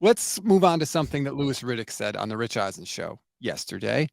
Let's move on to something that Louis Riddick said on the Rich Eisen show yesterday.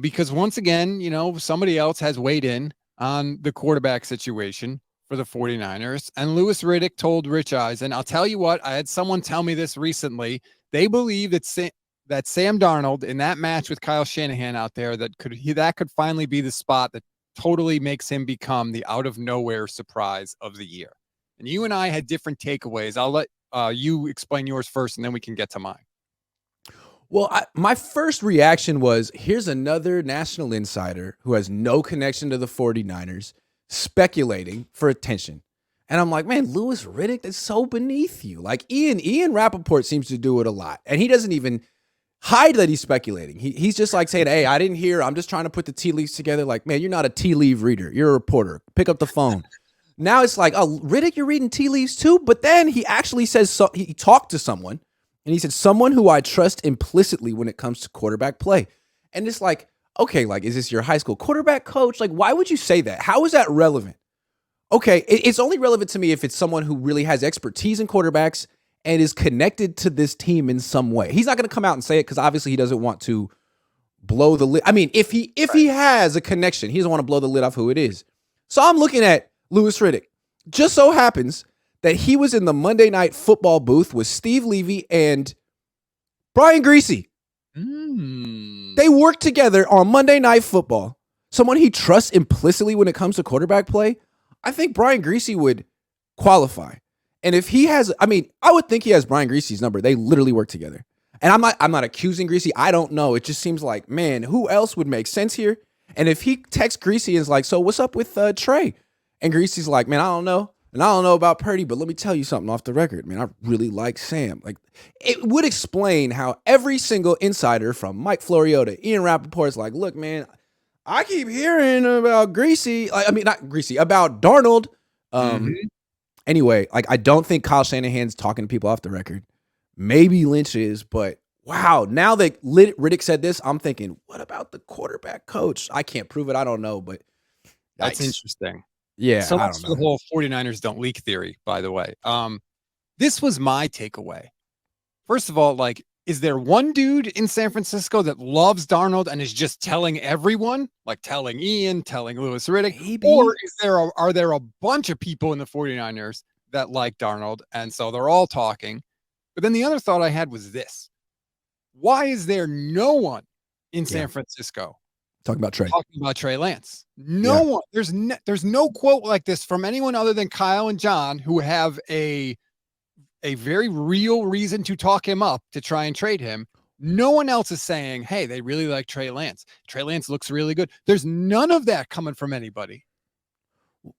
Because once again, somebody else has weighed in on the quarterback situation for the 49ers. And Louis Riddick told Rich Eisen, I'll tell you what, I had someone tell me this recently. They believe that Sam Darnold in that match with Kyle Shanahan out there, that could finally be the spot that totally makes him become the out of nowhere surprise of the year. And you and I had different takeaways. I'll let you explain yours first, and then we can get to mine. Well, my first reaction was, here's another national insider who has no connection to the 49ers speculating for attention. And I'm like, man, Louis Riddick, that's so beneath you. Like Ian Rappaport seems to do it a lot. And he doesn't even hide that he's speculating. He's just like saying, hey, I didn't hear. I'm just trying to put the tea leaves together. Like, man, you're not a tea leaf reader. You're a reporter. Pick up the phone. Now it's like, oh, Riddick, you're reading tea leaves too? But then he actually says, so he talked to someone. And he said, someone who I trust implicitly when it comes to quarterback play. And it's like, okay, like, is this your high school quarterback coach? Like, why would you say that? How is that relevant? Okay, it's only relevant to me if it's someone who really has expertise in quarterbacks and is connected to this team in some way. He's not going to come out and say it because obviously he doesn't want to blow the lid. I mean, if he has a connection, he doesn't want to blow the lid off who it is. So I'm looking at Louis Riddick. Just so happens that he was in the Monday Night Football booth with Steve Levy and Brian Griese. They worked together on Monday Night Football. Someone he trusts implicitly when it comes to quarterback play. I think Brian Griese would qualify. And if he has, I would think he has Brian Griese's number. They literally work together. And I'm not accusing Griese. I don't know. It just seems like, man, who else would make sense here? And if he texts Griese and is like, so what's up with Trey? And Griese's like, man, I don't know. And I don't know about Purdy, but let me tell you something off the record, man. I really like Sam. Like, it would explain how every single insider from Mike Florio to Ian Rappaport is like, look, man, I keep hearing about Griese. Not Griese, about Darnold. Anyway, like, I don't think Kyle Shanahan's talking to people off the record. Maybe Lynch is, but wow. Now that Riddick said this, I'm thinking, what about the quarterback coach? I can't prove it. I don't know, but that's interesting. Yeah, so that's the whole 49ers don't leak theory, by the way. This was my takeaway. First of all, like, is there one dude in San Francisco that loves Darnold and is just telling everyone, like telling Ian, telling Louis Riddick? Maybe. Or are there a bunch of people in the 49ers that like Darnold, and so they're all talking? But then the other thought I had was this. Why is there no one in San Francisco talking about Trey Lance? No one. There's no quote like this from anyone other than Kyle and John, who have a very real reason to talk him up to try and trade him. No one else is saying, hey, they really like Trey Lance. Trey Lance looks really good. There's none of that coming from anybody.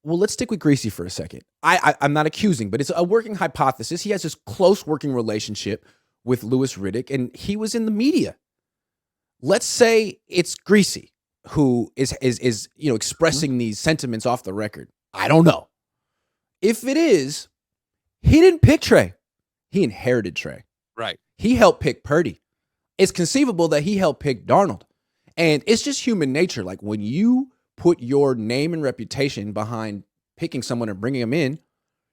Well, let's stick with Griese for a second. I'm not accusing, but it's a working hypothesis. He has this close working relationship with Louis Riddick, and he was in the media. Let's say it's Griese who is expressing these sentiments off the record. I don't know. If it is, he didn't pick Trey. He inherited Trey. Right. He helped pick Purdy. It's conceivable that he helped pick Darnold. And it's just human nature. Like, when you put your name and reputation behind picking someone and bringing them in,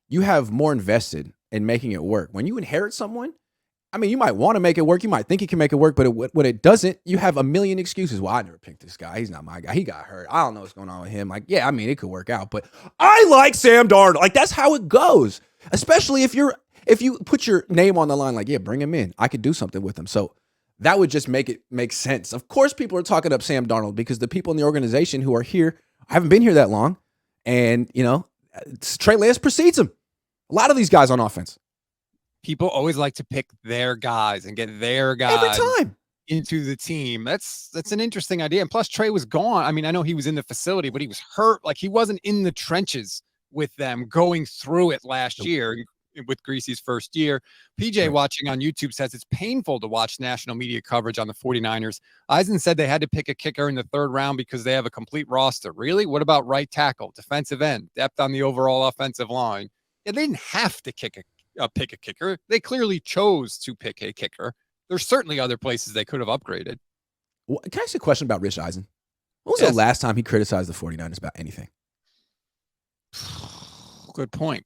you have more invested in making it work. When you inherit someone, you might want to make it work. You might think you can make it work, but when it doesn't, you have a million excuses. Well, I never picked this guy. He's not my guy. He got hurt. I don't know what's going on with him. Like, yeah, it could work out, but I like Sam Darnold. Like, that's how it goes. Especially if you put your name on the line, like, yeah, bring him in. I could do something with him. So that would just make it make sense. Of course, people are talking up Sam Darnold because the people in the organization who are here haven't been here that long. And, Trey Lance precedes him. A lot of these guys on offense. People always like to pick their guys and get their guys every time into the team. That's an interesting idea. And plus, Trey was gone. I know he was in the facility, but he was hurt. Like, he wasn't in the trenches with them going through it last year with Griese's first year. PJ watching on YouTube says it's painful to watch national media coverage on the 49ers. Eisen said they had to pick a kicker in the third round because they have a complete roster. Really? What about right tackle, defensive end, depth on the overall offensive line? Yeah, they didn't have to pick a kicker. They clearly chose to pick a kicker. There's certainly other places they could have upgraded. Well, can I ask you a question about Rich Eisen? When was the last time he criticized the 49ers about anything? Good point.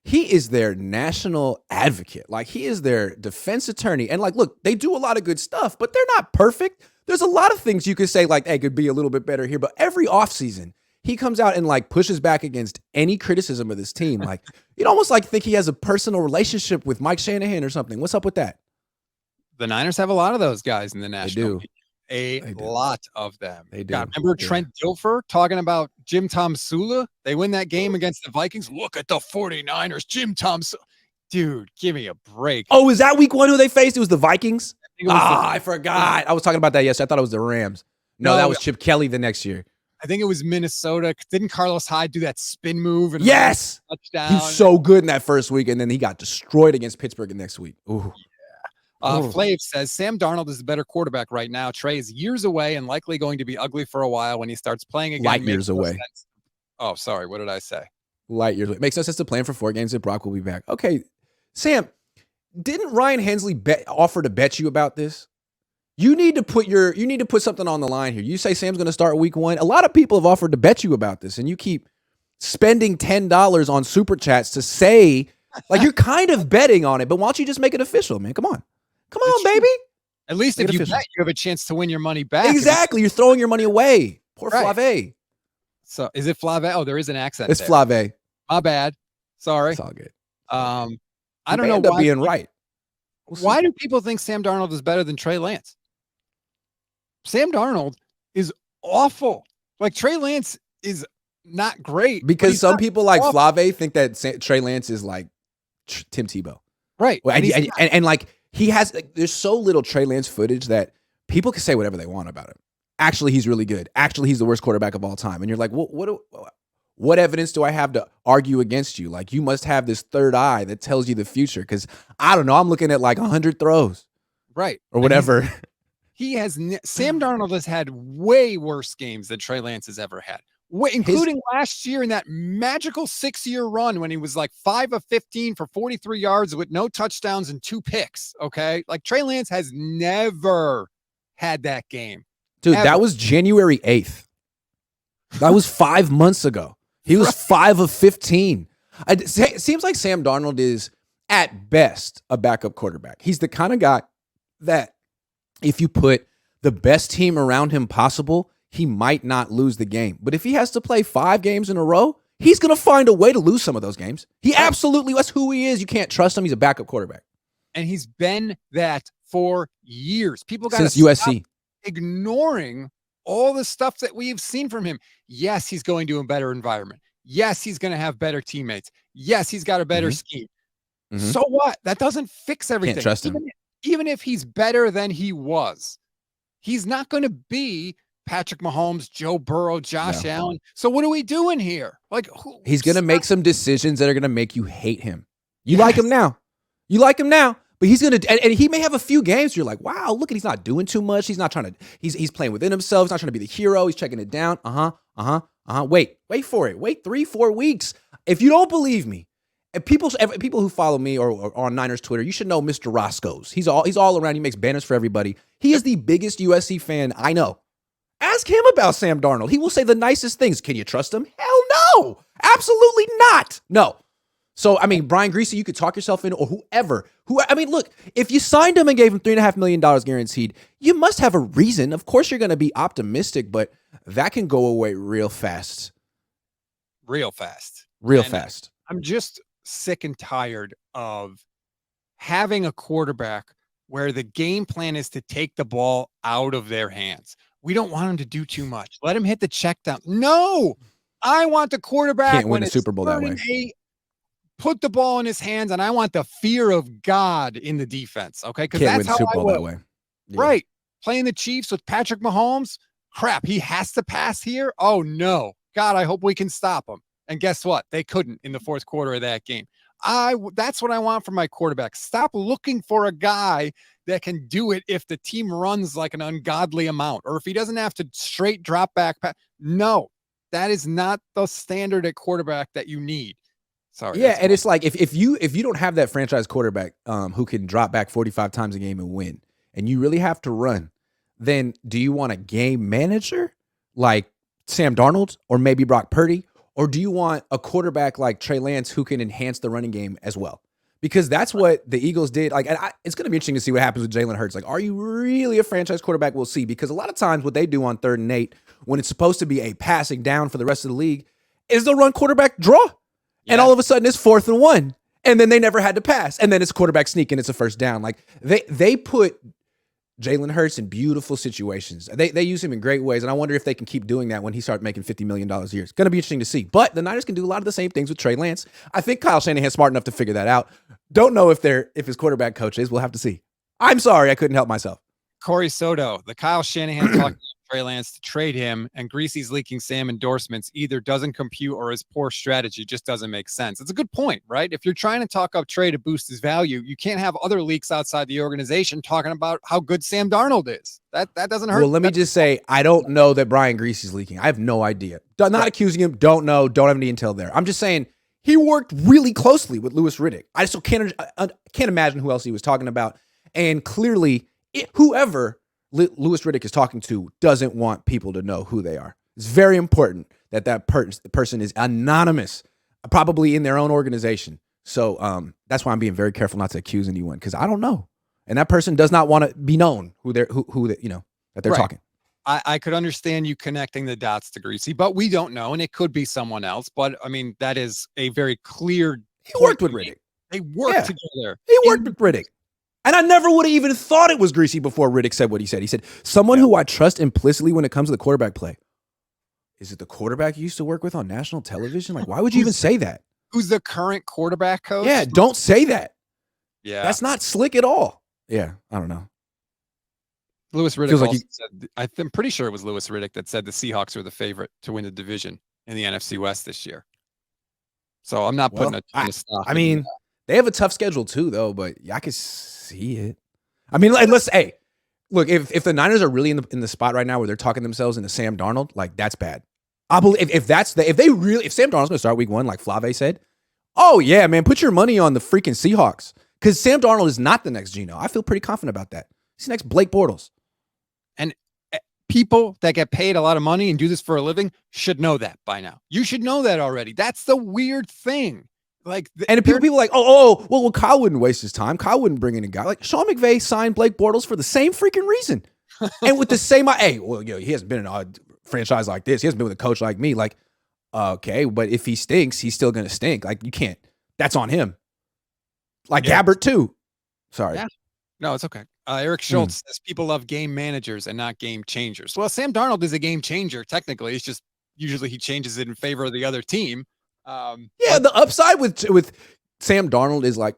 he is their national advocate. Like, he is their defense attorney. And like, look, they do a lot of good stuff, but they're not perfect. There's a lot of things you could say like, hey, could be a little bit better here. But every offseason, he comes out and like pushes back against any criticism of this team. Like, you'd almost like think he has a personal relationship with Mike Shanahan or something. What's up with that? The Niners have a lot of those guys in the National League. They A do. lot of them. They do. God, remember Yeah. Trent Dilfer talking about Jim Tom Sula? They win that game against the Vikings. Look at the 49ers. Jim Tom Sula. Dude, give me a break. Oh, is that week 1 who they faced? It was the Vikings? I think it was I forgot. I was talking about that yesterday. I thought it was the Rams. No, that was Chip Kelly the next year. I think it was Minnesota. Didn't Carlos Hyde do that spin move? And Yes. touchdown? He was so good in that first week, and then he got destroyed against Pittsburgh the next week. Ooh. Flav says Sam Darnold is the better quarterback right now. Trey is years away and likely going to be ugly for a while when he starts playing again. Light years away. Sense. Oh, sorry. What did I say? Light years away. Makes no sense to plan for 4 games if Brock will be back. Okay, Sam, didn't Ryan Hensley offer to bet you about this? You need to put something on the line here. You say Sam's going to start week 1. A lot of people have offered to bet you about this, and you keep spending $10 on super chats to say, like, you're kind of betting on it, but why don't you just make it official, man? Come on. Come on, baby. At least if you bet, you have a chance to win your money back. Exactly. You're throwing your money away. Poor Flave. So is it Flave? Oh, there is an accent. It's there. Flave. My bad. Sorry. It's all good. I don't may know end up why being right. Why do people think Sam Darnold is better than Trey Lance? Sam Darnold is awful. Like, Trey Lance is not great. Because some people like Flave think that Trey Lance is like Tim Tebow. Right. Well, and like, he has, like, there's so little Trey Lance footage that people can say whatever they want about him. Actually, he's really good. Actually, he's the worst quarterback of all time. And you're like, what evidence do I have to argue against you? Like, you must have this third eye that tells you the future. Because I don't know, I'm looking at like 100 throws. Right. Or whatever. Sam Darnold has had way worse games than Trey Lance has ever had. Including last year in that magical 6-year run when he was like 5 of 15 for 43 yards with no touchdowns and 2 picks. Okay. Like, Trey Lance has never had that game. Dude, ever. That was January 8th. That was 5 months ago. He was 5 of 15. It seems like Sam Darnold is at best a backup quarterback. He's the kind of guy that if you put the best team around him possible, he might not lose the game. But if he has to play 5 games in a row, he's going to find a way to lose some of those games. He absolutely, that's who he is. You can't trust him. He's a backup quarterback. And he's been that for years. People got since USC. Ignoring all the stuff that we've seen from him. Yes, he's going to a better environment. Yes, he's going to have better teammates. Yes, he's got a better scheme. So what? That doesn't fix everything. Can't trust him. Even if he's better than he was, he's not going to be Patrick Mahomes, Joe Burrow, Josh Allen. So what are we doing here? Like, he's going to make some decisions that are going to make you hate him. You like him now. You like him now. But he's going to, and he may have a few games where you're like, wow, look at, he's not doing too much. He's not trying to, he's playing within himself. He's not trying to be the hero. He's checking it down. Wait for it. Wait 3-4 weeks. If you don't believe me, and people who follow me or on Niners Twitter, you should know Mr. Roscoe's. He's all around. He makes banners for everybody. He is the biggest USC fan I know. Ask him about Sam Darnold. He will say the nicest things. Can you trust him? Hell no. Absolutely not. No. So, I mean, Brian Greasy, you could talk yourself in, or whoever. I mean, look, if you signed him and gave him $3.5 million guaranteed, you must have a reason. Of course, you're going to be optimistic, but that can go away real fast. Real fast. I'm just sick and tired of having a quarterback where the game plan is to take the ball out of their hands. We don't want him to do too much. Let him hit the check down. No, I want the quarterback can't win a Super Bowl that way. Put the ball in his hands, and I want the fear of God in the defense. Okay, because that's win how Super Bowl that way. Yeah. Right, playing the Chiefs with Patrick Mahomes. Crap, he has to pass here. Oh no, God, I hope we can stop him. And guess what? They couldn't in the fourth quarter of that game. That's what I want from my quarterback. Stop looking for a guy that can do it if the team runs like an ungodly amount, or if he doesn't have to straight drop back. No, that is not the standard at quarterback that you need. Sorry. Yeah, and it's like if you don't have that franchise quarterback who can drop back 45 times a game and win, and you really have to run, then do you want a game manager like Sam Darnold or maybe Brock Purdy? Or do you want a quarterback like Trey Lance who can enhance the running game as well? Because that's what the Eagles did. Like, it's going to be interesting to see what happens with Jalen Hurts. Like, are you really a franchise quarterback? We'll see. Because a lot of times what they do on 3rd and 8, when it's supposed to be a passing down for the rest of the league, is they'll run quarterback draw. Yeah. And all of a sudden it's 4th and 1. And then they never had to pass. And then it's quarterback sneak and it's a first down. Like, they put Jalen Hurts in beautiful situations. They use him in great ways, and I wonder if they can keep doing that when he starts making $50 million a year. It's going to be interesting to see. But the Niners can do a lot of the same things with Trey Lance. I think Kyle Shanahan's smart enough to figure that out. Don't know if his quarterback coach is. We'll have to see. I'm sorry, I couldn't help myself. Corey Soto, the Kyle Shanahan talking to Trey Lance to trade him, and Greasy's leaking Sam endorsements either doesn't compute or his poor strategy just doesn't make sense. It's a good point, right? If you're trying to talk up Trey to boost his value, you can't have other leaks outside the organization talking about how good Sam Darnold is. That doesn't hurt. Well, let me just say, I don't know that Brian Greasy's leaking. I have no idea. Not accusing him. Don't know. Don't have any intel there. I'm just saying he worked really closely with Louis Riddick. I just can't imagine who else he was talking about. And clearly, whoever Louis Riddick is talking to doesn't want people to know who they are. It's very important that the person is anonymous, probably in their own organization. So that's why I'm being very careful not to accuse anyone, because I don't know, and that person does not want to be known that they're talking. I could understand you connecting the dots to Greasy, but we don't know, and it could be someone else. But I mean, that is a very clear. He worked with Riddick. They worked together. He worked with Riddick. And I never would have even thought it was Greasy before Riddick said what he said. He said, someone who I trust implicitly when it comes to the quarterback play. Is it the quarterback you used to work with on national television? Like, why would you even say that? Who's the current quarterback coach? Yeah, don't say that. Yeah. That's not slick at all. Yeah, I don't know. Louis Riddick said, I'm pretty sure it was Louis Riddick that said the Seahawks are the favorite to win the division in the NFC West this year. So I'm not putting a ton of stock. I mean, they have a tough schedule too, though, but I can see it. I mean, like, look, if the Niners are really in the spot right now where they're talking themselves into Sam Darnold, like, that's bad. I believe if Sam Darnold's going to start week 1, like Flave said, oh yeah, man, put your money on the freaking Seahawks, because Sam Darnold is not the next Geno. I feel pretty confident about that. He's the next Blake Bortles. And people that get paid a lot of money and do this for a living should know that by now. You should know that already. That's the weird thing. Like, and people like, well, Kyle wouldn't waste his time. Kyle wouldn't bring in a guy like Sean McVay signed Blake Bortles for the same freaking reason, and with the same. He hasn't been in a franchise like this. He hasn't been with a coach like me. Like, okay, but if he stinks, he's still gonna stink. Like, you can't. That's on him. Like Gabbert too. Sorry. Yeah. No, it's okay. Eric Schultz says people love game managers and not game changers. Well, Sam Darnold is a game changer. Technically, it's just usually he changes it in favor of the other team. The upside with Sam Darnold is like,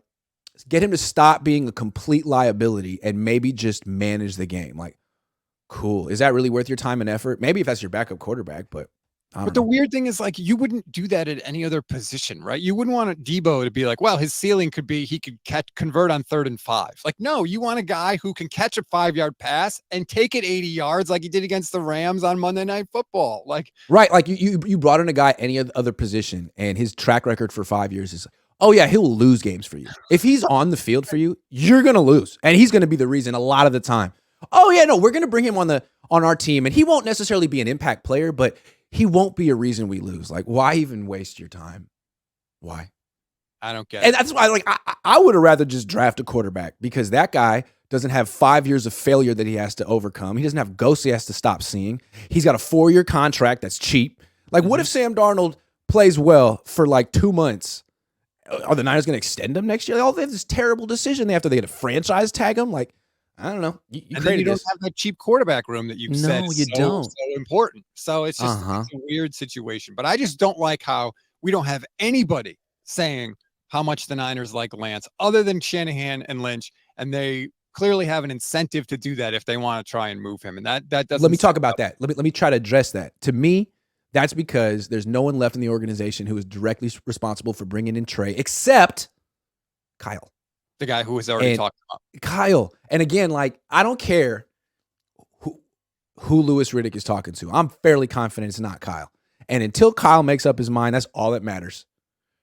get him to stop being a complete liability and maybe just manage the game. Like, cool. Is that really worth your time and effort? Maybe if that's your backup quarterback, but the weird thing is, like, you wouldn't do that at any other position, right? You wouldn't want Debo to be like, well, his ceiling could be he could convert on 3rd and 5. Like, no, you want a guy who can catch a 5-yard pass and take it 80 yards like he did against the Rams on Monday Night Football. Like, right. Like, you brought in a guy any other position, and his track record for 5 years is, oh yeah, he'll lose games for you. If he's on the field for you, you're going to lose. And he's going to be the reason a lot of the time. Oh yeah, no, we're going to bring him on our team, and he won't necessarily be an impact player, but he won't be a reason we lose. Like, why even waste your time? Why? I don't get it. And that's why, like, I would have rather just draft a quarterback, because that guy doesn't have 5 years of failure that he has to overcome. He doesn't have ghosts he has to stop seeing. He's got a 4-year contract that's cheap. Like, what if Sam Darnold plays well for like 2 months? Are the Niners going to extend him next year? They have this terrible decision. They get a franchise tag him. Like, I don't know. You then you don't have that cheap quarterback room that you've said is so important. So it's just it's a weird situation. But I just don't like how we don't have anybody saying how much the Niners like Lance other than Shanahan and Lynch. And they clearly have an incentive to do that if they want to try and move him. And that doesn't. Let me talk about that. Let me try to address that. To me, that's because there's no one left in the organization who is directly responsible for bringing in Trey except Kyle. The guy who was already talking about Kyle. And again, like, I don't care who Louis Riddick is talking to. I'm fairly confident it's not Kyle. And until Kyle makes up his mind, that's all that matters.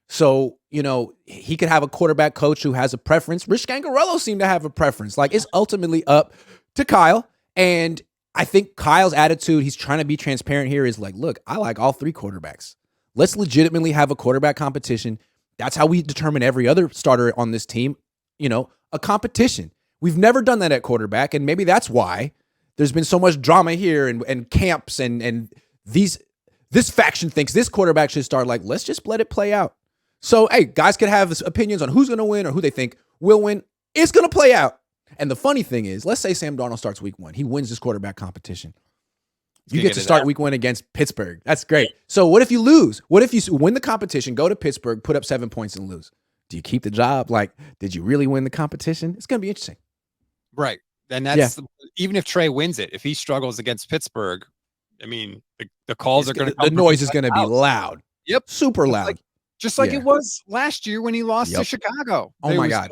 So, he could have a quarterback coach who has a preference. Rich Scangarello seemed to have a preference. Like, it's ultimately up to Kyle. And I think Kyle's attitude, he's trying to be transparent here, is like, look, I like all 3 quarterbacks. Let's legitimately have a quarterback competition. That's how we determine every other starter on this team, a competition. We've never done that at quarterback, and maybe that's why there's been so much drama here and camps and this faction thinks this quarterback should start. Like, let's just let it play out. So, hey, guys could have opinions on who's going to win or who they think will win. It's going to play out. And the funny thing is, let's say Sam Darnold starts week 1. He wins this quarterback competition. You get to start week 1 against Pittsburgh. That's great. So what if you lose? What if you win the competition, go to Pittsburgh, put up 7 points and lose? Do you keep the job? Like, did you really win the competition? It's going to be interesting. Right. And that's even if Trey wins it, if he struggles against Pittsburgh, I mean, the calls are going to the noise is going to be loud. Yep. Super loud. Just like it was last year when he lost to Chicago. Oh my God.